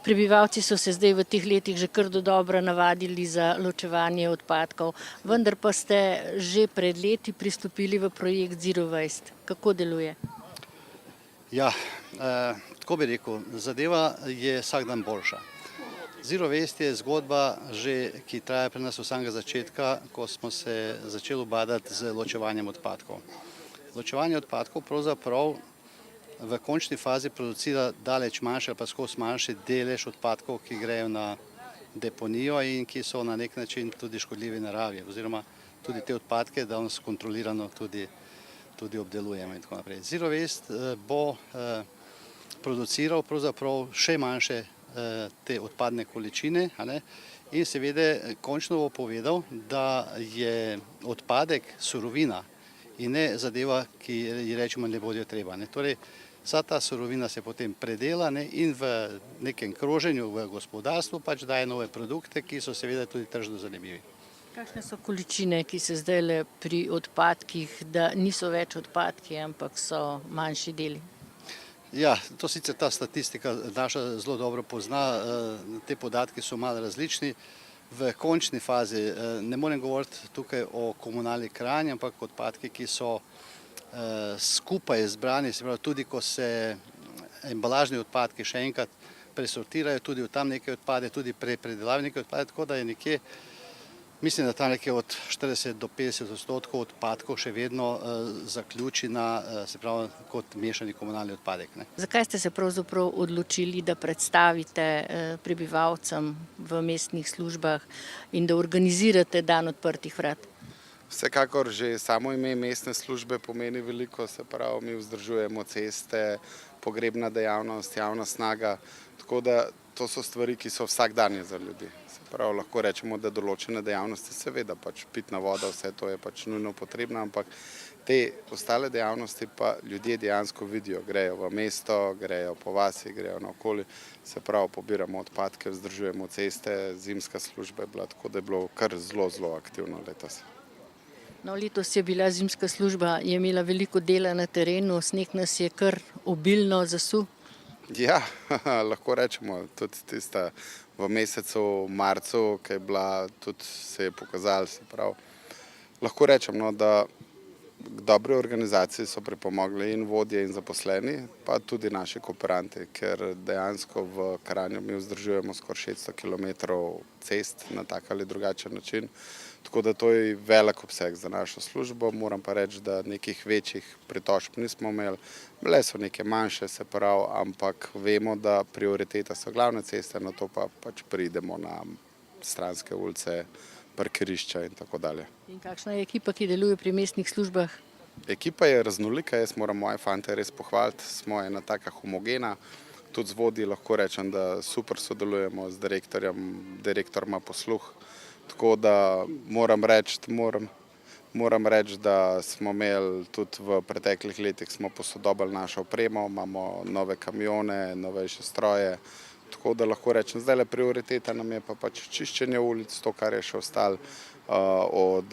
Prebivalci so se zdaj v teh letih že kar dodobra navadili za ločevanje odpadkov, vendar pa ste že pred leti pristopili v projekt Zero Waste. Kako deluje? Ja, tako bi rekel, zadeva je vsak dan boljša. Zero Waste je zgodba, ki traja pri nas od samega začetka, ko smo se začeli ubadati z ločevanjem odpadkov. Ločevanje odpadkov pravzaprav v končni fazi producira daleč manjši ali pa skozi manjši delež odpadkov, ki grejo na deponijo in ki so na nek način tudi škodljivi naravi, oziroma tudi te odpadke danes kontrolirano tudi obdelujemo in tako naprej. Zero Waste bo produciral pravzaprav še manjše te odpadne količine in seveda končno bo povedal, da je odpadek surovina in ne zadeva, ki ji rečemo ne bo treba. Torej, vsa ta surovina se potem predela in v nekem kroženju v gospodarstvu pač daje nove produkte, ki so seveda tudi tržno zanimivi. Kakšne so količine, ki se zdaj pri odpadkih, da niso več odpadki, ampak so manjši deli? Ja, to sicer ta statistika naša zelo dobro pozna, te podatki so malo različni. V končni fazi ne morem govoriti tukaj o komunali Kranj, ampak odpadki, ki so skupaj zbrani, se pravi tudi, ko se embalažni odpadki še enkrat presortirajo, tudi tam nekaj odpade, tudi pri predelavi nekaj odpade, tako da je nekje, mislim, da tam nekje od 40 do 50% odpadkov še vedno zaključi se pravi, kot mešani komunalni odpadek. Zakaj ste se pravzaprav odločili, da predstavite prebivalcem v mestnih službah in da organizirate dan odprtih vrat? Vsekakor že samo ime mestne službe pomeni veliko, se pravi, mi vzdržujemo ceste, pogrebna dejavnost, javna snaga, tako da to so stvari, ki so vsakdanje za ljudi. Se pravi, lahko rečemo, da določene dejavnosti, seveda pač pitna voda, vse to je pač nujno potrebno, ampak te ostale dejavnosti pa ljudje dejansko vidijo, grejo v mesto, grejo po vasi, grejo naokoli, se pravi, pobiramo odpadke, vzdržujemo ceste, zimska služba je bila, tako da je bilo kar zelo aktivno letos. No, letos je bila zimska služba, je imela veliko dela na terenu, sneg nas je kar obilno zasul. Ja, lahko rečemo, tudi tista v mesecu marcu, ki je bila, tudi se je pokazalo, se pravi. Lahko rečem, da k dobri organizaciji so pripomogli in vodje in zaposleni, pa tudi naši kooperanti, ker dejansko v Kranju mi vzdržujemo skoraj 600 kilometrov cest na tak ali drugačen način. Tako da to je velik obseg za našo službo, moram pa reči, da nekih večjih pritožb nismo imeli, bile so neke manjše, se pravi, ampak vemo, da prioriteta so glavne ceste, na to pa pač pridemo na stranske ulice, parkirišča in tako dalje. In kakšna je ekipa, ki deluje pri mestnih službah? Ekipa je raznolika, jaz moram moje fante res pohvaliti, smo ena taka homogena, tudi z vodji lahko rečem, da super sodelujemo z direktorjem, direktor ima posluh. Tako da moram reči, da smo imeli tudi v preteklih letih smo posodobili našo opremo, imamo nove kamione, novejše stroje, tako da lahko rečem, zdajle prioriteta nam je pa pač čiščenje ulic, to, kar je še ostalo od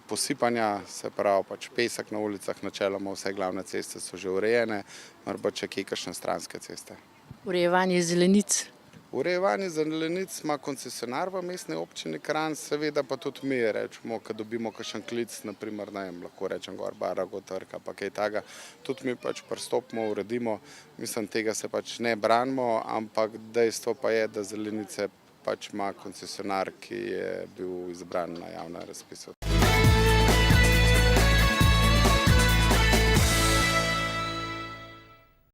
posipanja, se pravi pač pesek na ulicah, načeloma vse glavne ceste so že urejene, morda če kje kakšne stranske ceste. Urejevanje zelenic? Urejevanje zelenic ima koncesionar v mestni občini Kranj, seveda pa tudi mi rečemo, ko dobimo kakšen klic, naprimer, lahko rečem gor Barago trg, pa kaj takega, tudi mi pač pristopimo, uredimo, mislim, tega se pač ne branimo, ampak dejstvo pa je, da zelenice pač ima koncesionar, ki je bil izbran na javnem razpisu.